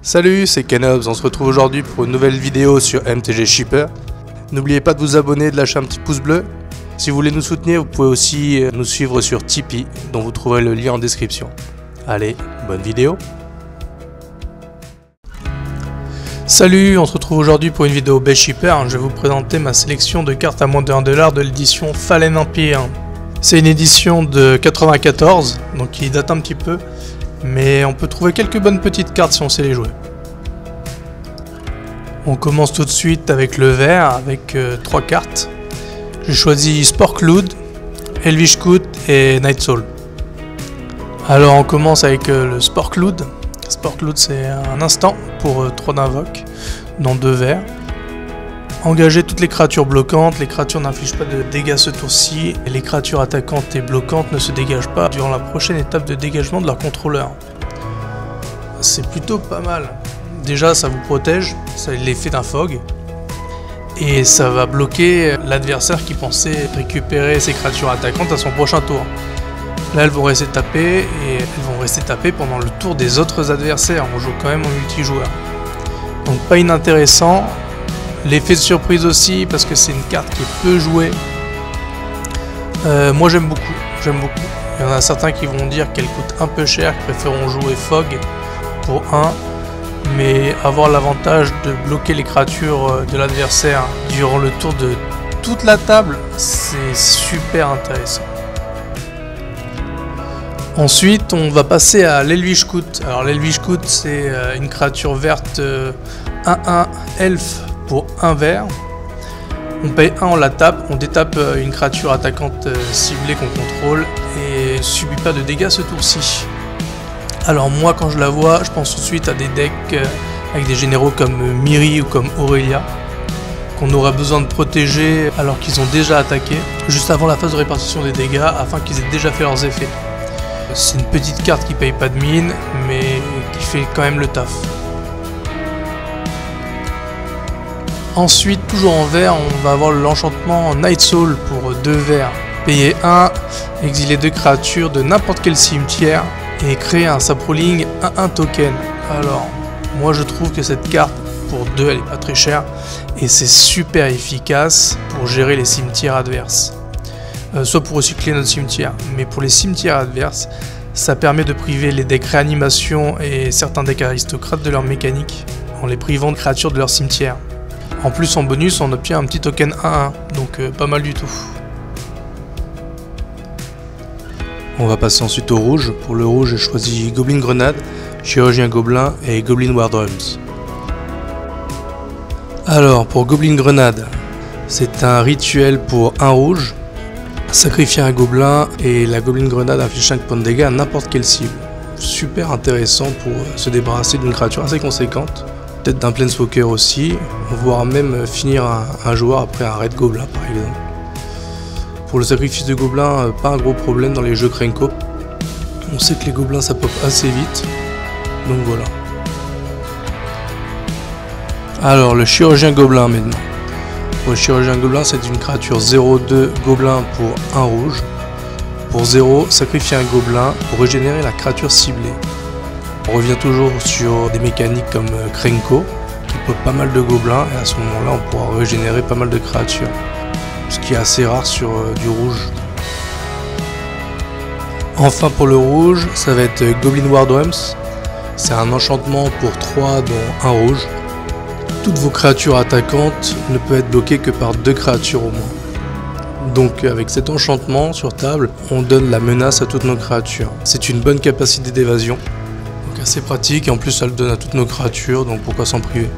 Salut, c'est Kenobs, on se retrouve aujourd'hui pour une nouvelle vidéo sur MTG Shipper. N'oubliez pas de vous abonner et de lâcher un petit pouce bleu. Si vous voulez nous soutenir, vous pouvez aussi nous suivre sur Tipeee, dont vous trouverez le lien en description. Allez, bonne vidéo. Salut, on se retrouve aujourd'hui pour une vidéo Best Shipper. Je vais vous présenter ma sélection de cartes à moins de 1$ de l'édition Fallen Empire. C'est une édition de 94, donc qui date un petit peu. Mais on peut trouver quelques bonnes petites cartes si on sait les jouer. On commence tout de suite avec le vert, avec 3 cartes. J'ai choisi Sporklood, Elvish Coot et Night Soul. Alors on commence avec le Sporklood. Sporklood, c'est un instant pour 3 d'invoque, dans 2 verts. Engager toutes les créatures bloquantes, les créatures n'infligent pas de dégâts ce tour-ci, et les créatures attaquantes et bloquantes ne se dégagent pas durant la prochaine étape de dégagement de leur contrôleur. C'est plutôt pas mal. Déjà ça vous protège, ça a l'effet d'un fog, et ça va bloquer l'adversaire qui pensait récupérer ses créatures attaquantes à son prochain tour. Là elles vont rester tapées, et elles vont rester tapées pendant le tour des autres adversaires, on joue quand même en multijoueur. Donc pas inintéressant. L'effet de surprise aussi, parce que c'est une carte qui est peu jouée. Moi j'aime beaucoup. Il y en a certains qui vont dire qu'elle coûte un peu cher, qui préféreront jouer Fog pour 1. Mais avoir l'avantage de bloquer les créatures de l'adversaire durant le tour de toute la table, c'est super intéressant. Ensuite, on va passer à l'Elvish Coot. Alors l'Elvish Coot, c'est une créature verte 1-1 elfe pour 1 vert. On paye 1, on la tape, on détape une créature attaquante ciblée qu'on contrôle et subit pas de dégâts ce tour-ci. Alors moi quand je la vois, je pense tout de suite à des decks avec des généraux comme Miri ou comme Aurelia qu'on aura besoin de protéger alors qu'ils ont déjà attaqué juste avant la phase de répartition des dégâts afin qu'ils aient déjà fait leurs effets. C'est une petite carte qui paye pas de mine mais qui fait quand même le taf. Ensuite, toujours en vert, on va avoir l'enchantement Night Soul pour 2 verts. Payer 1, exiler 2 créatures de n'importe quel cimetière et créer un saproling 1-1 token. Alors, moi je trouve que cette carte, pour 2, elle est pas très chère et c'est super efficace pour gérer les cimetières adverses. Soit pour recycler notre cimetière, mais pour les cimetières adverses, ça permet de priver les decks réanimation et certains decks aristocrates de leur mécanique en les privant de créatures de leur cimetière. En plus, en bonus, on obtient un petit token 1-1, donc pas mal du tout. On va passer ensuite au rouge. Pour le rouge, j'ai choisi Goblin Grenade, Chirurgien Gobelin et Goblin War Drums. Alors, pour Goblin Grenade, c'est un rituel pour 1 rouge. Sacrifier un gobelin et la Goblin Grenade inflige 5 points de dégâts à n'importe quelle cible. Super intéressant pour se débarrasser d'une créature assez conséquente. Peut-être d'un Planeswalker aussi, voire même finir un joueur après un raid gobelin par exemple. Pour le sacrifice de gobelin, pas un gros problème dans les jeux Krenko. On sait que les gobelins ça pop assez vite, donc voilà. Alors le chirurgien gobelin maintenant. Pour le chirurgien gobelin, c'est une créature 0-2 gobelin pour 1 rouge. Pour 0, sacrifier un gobelin pour régénérer la créature ciblée. On revient toujours sur des mécaniques comme Krenko, qui pop pas mal de gobelins, et à ce moment-là, on pourra régénérer pas mal de créatures. Ce qui est assez rare sur du rouge. Enfin pour le rouge, ça va être Goblin War Drums. C'est un enchantement pour 3 dont 1 rouge. Toutes vos créatures attaquantes ne peuvent être bloquées que par 2 créatures au moins. Donc avec cet enchantement sur table, on donne la menace à toutes nos créatures. C'est une bonne capacité d'évasion. C'est pratique et en plus ça le donne à toutes nos créatures, donc pourquoi s'en priver.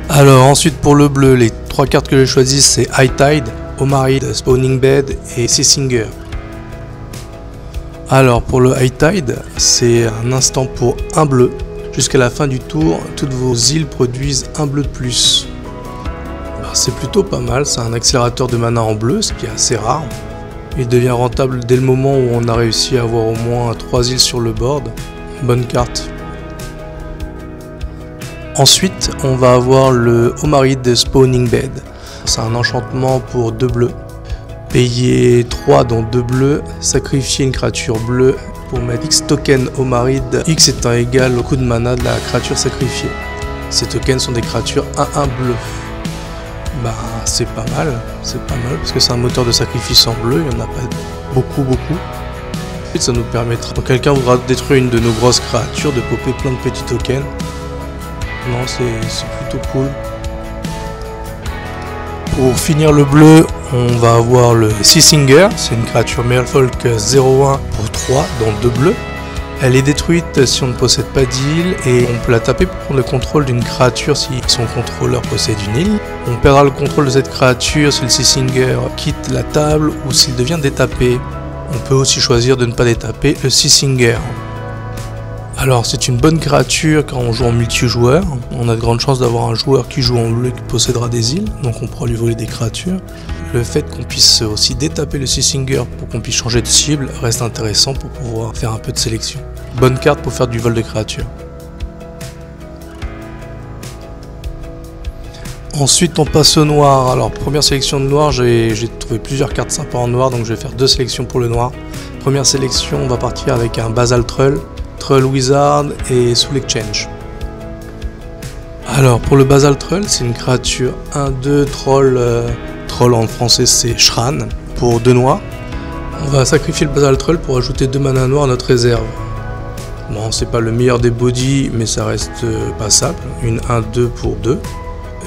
Alors ensuite pour le bleu, les 3 cartes que j'ai choisies c'est High Tide, Omaride, Spawning Bed et Seasinger. Alors pour le High Tide, c'est un instant pour 1 bleu. Jusqu'à la fin du tour, toutes vos îles produisent 1 bleu de plus. C'est plutôt pas mal, c'est un accélérateur de mana en bleu, ce qui est assez rare. Il devient rentable dès le moment où on a réussi à avoir au moins 3 îles sur le board. Bonne carte. Ensuite, on va avoir le Omaride Spawning Bed. C'est un enchantement pour 2 bleus. Payer 3 dans 2 bleus, sacrifier une créature bleue pour mettre X tokens au Maride, X étant égal au coût de mana de la créature sacrifiée. Ces tokens sont des créatures 1/1 bleu. Bah c'est pas mal parce que c'est un moteur de sacrifice en bleu, il n'y en a pas beaucoup. Et ça nous permettra, quand quelqu'un voudra détruire une de nos grosses créatures, de popper plein de petits tokens. Non, c'est plutôt cool. Pour finir le bleu, on va avoir le Seasinger, c'est une créature Merfolk 0/1 pour 3, dont 2 bleus. Elle est détruite si on ne possède pas d'île et on peut la taper pour prendre le contrôle d'une créature si son contrôleur possède une île. On perdra le contrôle de cette créature si le Seasinger quitte la table ou s'il devient détapé. On peut aussi choisir de ne pas détaper le Seasinger. Alors c'est une bonne créature quand on joue en multijoueur. On a de grandes chances d'avoir un joueur qui joue en bleu qui possédera des îles, donc on pourra lui voler des créatures. Le fait qu'on puisse aussi détaper le Seasinger pour qu'on puisse changer de cible reste intéressant pour pouvoir faire un peu de sélection. Bonne carte pour faire du vol de créatures. Ensuite on passe au noir. Alors première sélection de noir, j'ai trouvé plusieurs cartes sympas en noir, donc je vais faire 2 sélections pour le noir. Première sélection, on va partir avec un Basal Trull, Trull Wizard et Soul Exchange. Alors pour le Basal Trull, c'est une créature 1/2 troll, troll en français c'est Shran, pour 2 noirs. On va sacrifier le Basal Trull pour ajouter 2 mana noirs à notre réserve. Bon, c'est pas le meilleur des bodies, mais ça reste passable. Une 1/2 pour 2.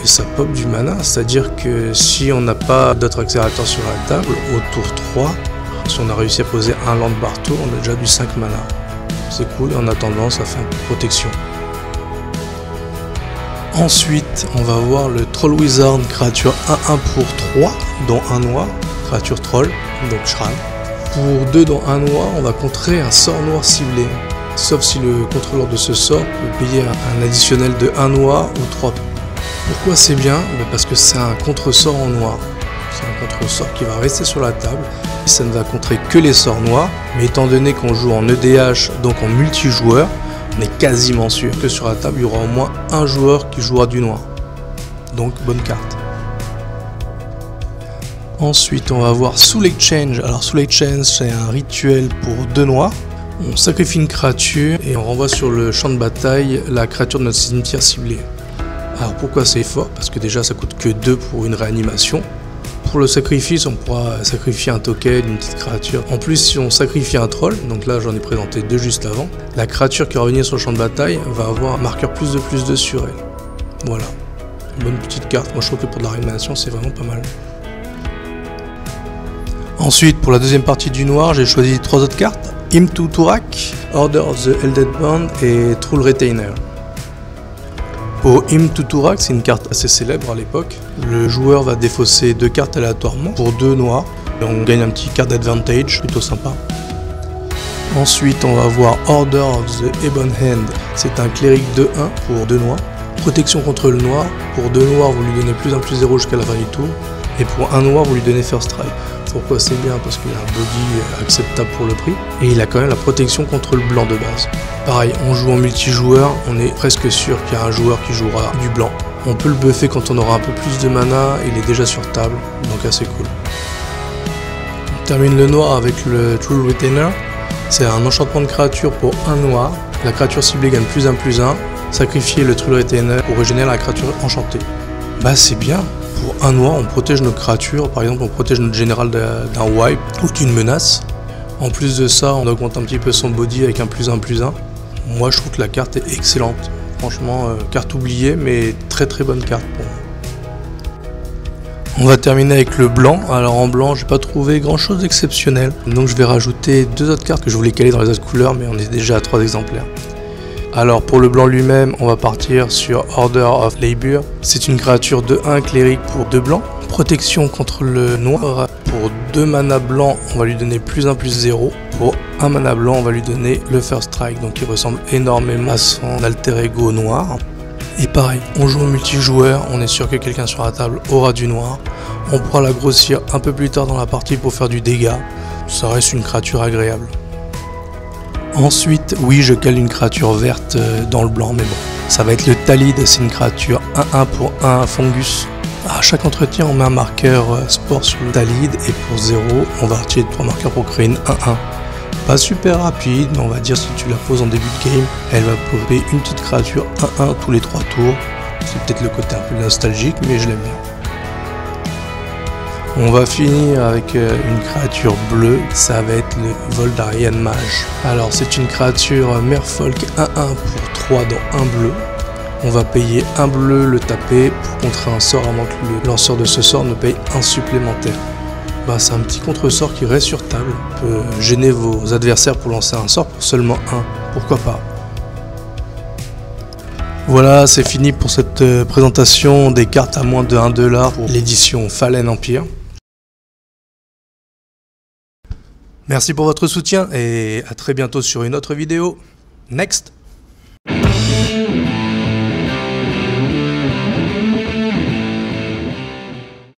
Et ça pop du mana, c'est-à-dire que si on n'a pas d'autres accélérateurs sur la table, au tour 3, si on a réussi à poser un land par tour, on a déjà du 5 mana. C'est cool, et en attendant, ça fait un peu de protection. Ensuite, on va voir le Troll Wizard, créature 1/1 pour 3, dont un noir, créature troll, donc Shran. Pour 2 dont un noir, on va contrer un sort noir ciblé. Sauf si le contrôleur de ce sort peut payer un additionnel de 1 noir ou 3. Pourquoi c'est bien? Parce que c'est un contre-sort en noir. C'est un contre-sort qui va rester sur la table. Et ça ne va contrer que les sorts noirs. Mais étant donné qu'on joue en EDH, donc en multijoueur, on est quasiment sûr que sur la table, il y aura au moins un joueur qui jouera du noir. Donc bonne carte. Ensuite, on va voir Soul Exchange. Alors Soul Exchange, c'est un rituel pour 2 noirs. On sacrifie une créature et on renvoie sur le champ de bataille la créature de notre cimetière ciblée. Alors pourquoi c'est fort? Parce que déjà ça coûte que 2 pour une réanimation. Pour le sacrifice, on pourra sacrifier un token, une petite créature. En plus, si on sacrifie un troll, donc là j'en ai présenté 2 juste avant, la créature qui va revenir sur le champ de bataille va avoir un marqueur +2/+2 sur elle. Voilà, une bonne petite carte. Moi je trouve que pour de la réanimation c'est vraiment pas mal. Ensuite, pour la deuxième partie du noir, j'ai choisi 3 autres cartes. Hymn to Turak, Order of the Elded Band et Troll Retainer. Pour Hymn to Turak, c'est une carte assez célèbre à l'époque. Le joueur va défausser 2 cartes aléatoirement pour 2 noirs. Et on gagne un petit card d'advantage, plutôt sympa. Ensuite, on va voir Order of the Ebon Hand. C'est un cléric 2/1 pour 2 noirs. Protection contre le noir. Pour 2 noirs, vous lui donnez +1/+0 jusqu'à la fin du tour. Et pour 1 noir, vous lui donnez First Strike. Pourquoi c'est bien? Parce qu'il a un body acceptable pour le prix. Et il a quand même la protection contre le blanc de base. Pareil, on joue en multijoueur, on est presque sûr qu'il y a un joueur qui jouera du blanc. On peut le buffer quand on aura un peu plus de mana, il est déjà sur table, donc assez cool. On termine le noir avec le Troll Retainer. C'est un enchantement de créature pour 1 noir. La créature ciblée gagne +1/+1. Sacrifier le Troll Retainer pour régénérer la créature enchantée. Bah c'est bien. Pour 1 noir, on protège nos créatures, par exemple on protège notre général d'un wipe ou d'une menace. En plus de ça, on augmente un petit peu son body avec un +1/+1. Moi je trouve que la carte est excellente. Franchement, carte oubliée, mais très bonne carte pour moi. On va terminer avec le blanc. Alors en blanc, j'ai pas trouvé grand chose d'exceptionnel. Donc je vais rajouter 2 autres cartes que je voulais caler dans les autres couleurs, mais on est déjà à 3 exemplaires. Alors pour le blanc lui-même, on va partir sur Order of Labor. C'est une créature de 1 cléric pour 2 blancs. Protection contre le noir. Pour 2 mana blancs, on va lui donner +1/+0. Pour 1 mana blanc, on va lui donner le First Strike. Donc il ressemble énormément à son alter ego noir. Et pareil, on joue en multijoueur, on est sûr que quelqu'un sur la table aura du noir. On pourra la grossir un peu plus tard dans la partie pour faire du dégât. Ça reste une créature agréable. Ensuite, oui, je cale une créature verte dans le blanc, mais bon. Ça va être le Talid, c'est une créature 1/1 pour 1 fungus. À chaque entretien, on met un marqueur sport sur le Talid et pour 0, on va retirer 3 marqueurs pour créer une 1/1. pas super rapide, mais on va dire si tu la poses en début de game, elle va popper une petite créature 1-1 tous les 3 tours. C'est peut-être le côté un peu nostalgique, mais je l'aime bien. On va finir avec une créature bleue, ça va être le Voldarian Mage. Alors c'est une créature Merfolk 1-1 pour 3 dans un bleu. On va payer un bleu, le taper pour contrer un sort avant que le lanceur de ce sort ne paye un supplémentaire. Bah, c'est un petit contresort qui reste sur table, peut gêner vos adversaires pour lancer un sort pour seulement un, pourquoi pas. Voilà, c'est fini pour cette présentation des cartes à moins de 1 $ pour l'édition Fallen Empire. Merci pour votre soutien et à très bientôt sur une autre vidéo. Next!